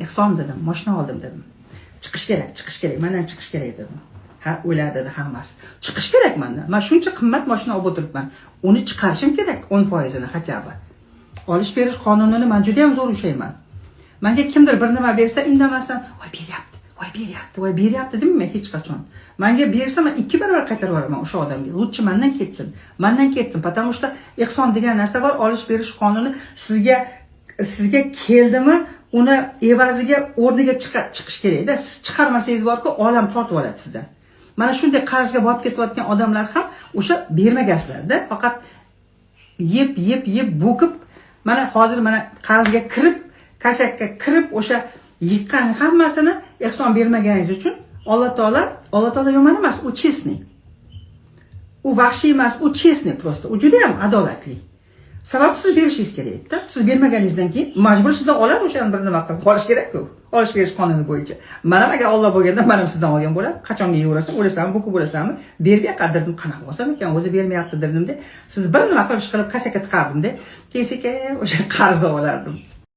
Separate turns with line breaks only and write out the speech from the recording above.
Ehson dedim, mashina oldim dedim. Chiqish kerak, mendan chiqish kerak dedim. Ha, o'yladi dedi hammasi. Chiqish kerak mendan. Men shuncha qimmat mashina olib o'tiribman. Uni chiqarishim kerak 10%ni hattobi. Olish berish qonunini men juda ham zo'r ushlayman. Menga kimdir bir nima bersa, indamasdan, "Voy beryapti" demayman hech qachon. Menga bersa, men 2 barobar qaytarib yuboraman o'sha odamga. Lutchi mendan ketsin, потому что ehson degan narsa bor, olish berish qonuni sizga keldimi, uni evaziga o'rniga chiqish kerak-da. Siz chiqarmasangiz borku, olam tortib oladi sizdan. Mana shunday qarzga botib ketayotgan odamlar ham o'sha bermagasizlar-da, faqat yeb bo'kib, mana hozir mana qarzga kirib, kasakka kirib o'sha yiqqan hammasini ehson bermaganingiz uchun Alloh taolo yomon emas, u chestniy. U vahshiy emas, u chestniy prosta. U juda ham adolatli. Sababi siz berishingiz kerak-da. Siz bermaganingizdan keyin majbur sizdan oladi, o'shani bir nima qilib qolish kerak-ku. Olish berish qonuni bo'yicha. Mana agar Alloh bo'lganda, men ham sizdan olgan bo'lar. Qachonga yeyverasan, o'lasanmi, bo'kib o'lasanmi? Bermay qadirdim, qanaqa bo'lsam ekan, o'zi bermayapti dedim-da. Siz bir nima qilib kasaka tiqardim-da. Keyin o'sha qarz olardim.